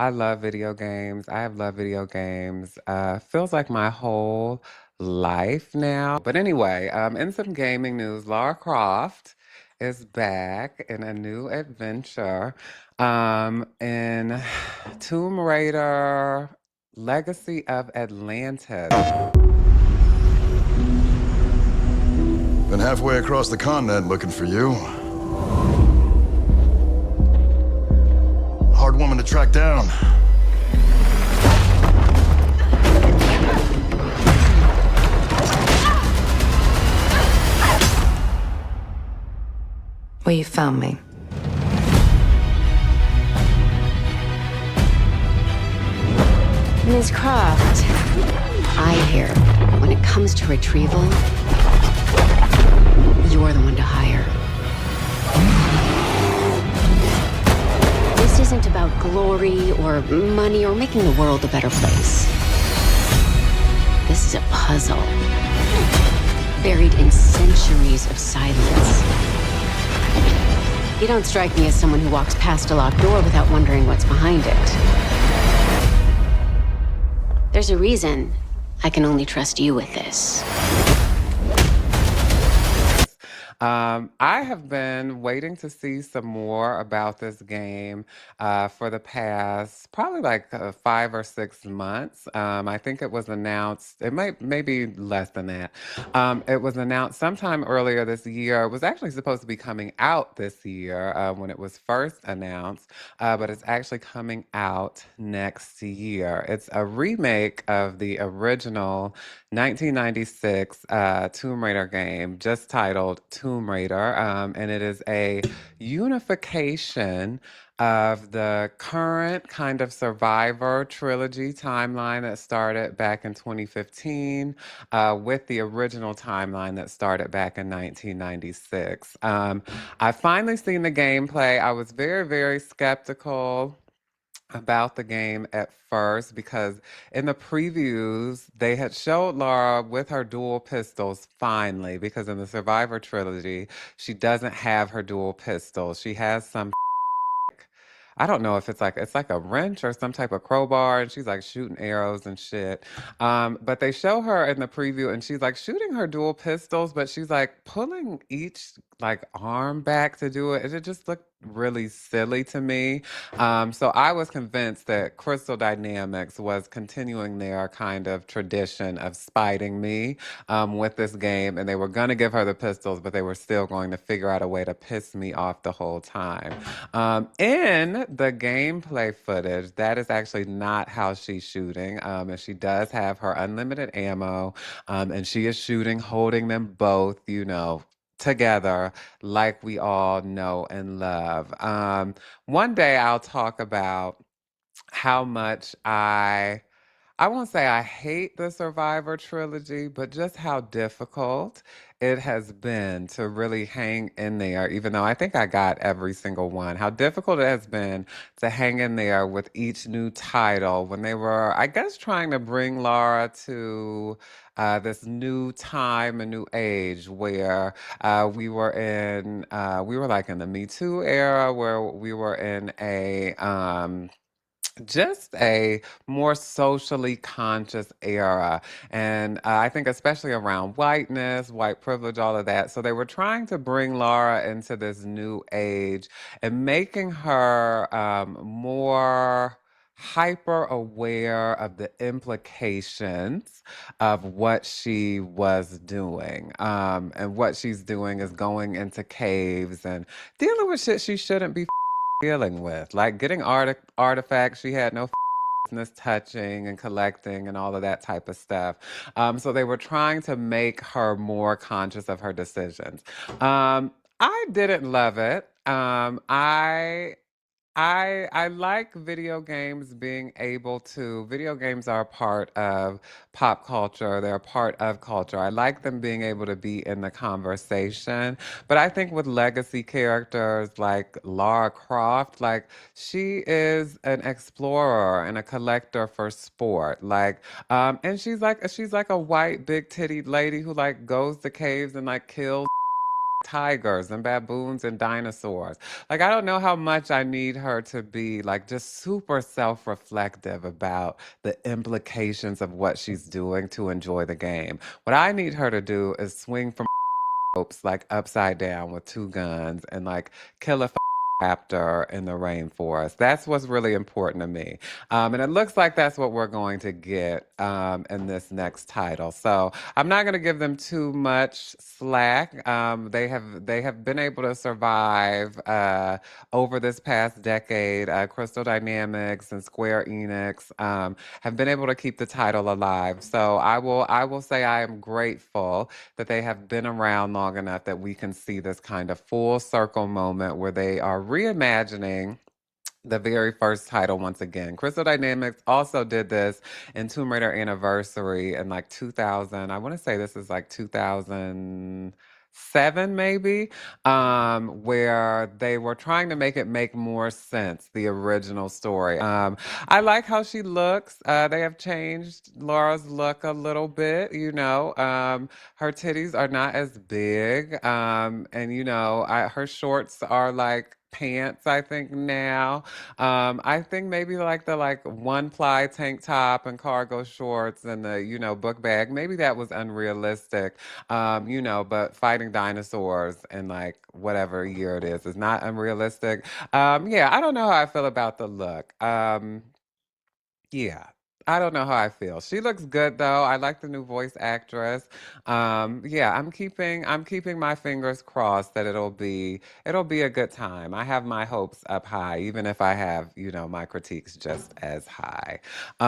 I love video games. I have loved video games. Feels like my whole life now. But anyway, in some gaming news, Lara Croft is back in a new adventure in Tomb Raider Legacy of Atlantis. Been halfway across the continent looking for you. Hard woman to track down. Well, you found me. Ms. Croft, I hear when it comes to retrieval, you're the one to hire. This isn't about glory or money or making the world a better place. This is a puzzle, buried in centuries of silence. You don't strike me as someone who walks past a locked door without wondering what's behind it. There's a reason I can only trust you with this. I have been waiting to see some more about this game for the past probably like 5 or 6 months. I think it was announced, it might maybe less than that. It was announced sometime earlier this year. It was actually supposed to be coming out this year when it was first announced, but it's actually coming out next year. It's a remake of the original 1996 Tomb Raider game, just titled Tomb Raider, and it is a unification of the current kind of Survivor trilogy timeline that started back in 2015 with the original timeline that started back in 1996. I finally seen the gameplay. I was very, very skeptical about the game at first because in the previews they had showed Lara with her dual pistols finally, because in the Survivor trilogy she doesn't have her dual pistols. She has some, I don't know if it's like a wrench or some type of crowbar, and she's like shooting arrows and shit. But they show her in the preview and she's like shooting her dual pistols, but she's like pulling each like arm back to do it. And it just looked really silly to me. So I was convinced that Crystal Dynamics was continuing their kind of tradition of spiting me with this game, and they were gonna give her the pistols, but they were still going to figure out a way to piss me off the whole time. In the gameplay footage, that is actually not how she's shooting. And she does have her unlimited ammo, and she is shooting, holding them both, together like we all know and love. One day I'll talk about how much I won't say I hate the Survivor trilogy, but just how difficult it has been to really hang in there, even though I think I got every single one. How difficult it has been to hang in there with each new title when they were, I guess, trying to bring Lara to this new time, a new age where we were like in the Me Too era, where we were in just a more socially conscious era. And I think, especially around whiteness, white privilege, all of that. So they were trying to bring Laura into this new age and making her more hyper aware of the implications of what she was doing. And what she's doing is going into caves and dealing with shit she shouldn't be dealing with, like getting artifacts she had no business touching and collecting and all of that type of stuff. So they were trying to make her more conscious of her decisions. I didn't love it. I like video games being able to, video games are a part of pop culture. They're a part of culture. I like them being able to be in the conversation. But I think with legacy characters like Lara Croft, like she is an explorer and a collector for sport. And she's like a white big titted lady who like goes to caves and like kills. tigers and baboons and dinosaurs. Like, I don't know how much I need her to be like just super self-reflective about the implications of what she's doing to enjoy the game. What I need her to do is swing from ropes like upside down with two guns and like kill a raptor in the rainforest. That's what's really important to me. And it looks like that's what we're going to get in this next title. So I'm not going to give them too much slack. They have been able to survive over this past decade. Crystal Dynamics and Square Enix have been able to keep the title alive. So I will say I am grateful that they have been around long enough that we can see this kind of full circle moment where they are reimagining the very first title once again. Crystal Dynamics also did this in Tomb Raider Anniversary in like 2000. I want to say this is like 2007 maybe, where they were trying to make it make more sense, the original story. I like how she looks. They have changed Laura's look a little bit, you know. Her titties are not as big. And her shorts are like pants, I think now. I think maybe like the like one ply tank top and cargo shorts and the, book bag. Maybe that was unrealistic. But fighting dinosaurs in like whatever year it is not unrealistic. Yeah, I don't know how I feel about the look. Yeah. I don't know how I feel. She looks good though. I like the new voice actress. Yeah, I'm keeping my fingers crossed that it'll be a good time. I have my hopes up high, even if I have, my critiques just as high.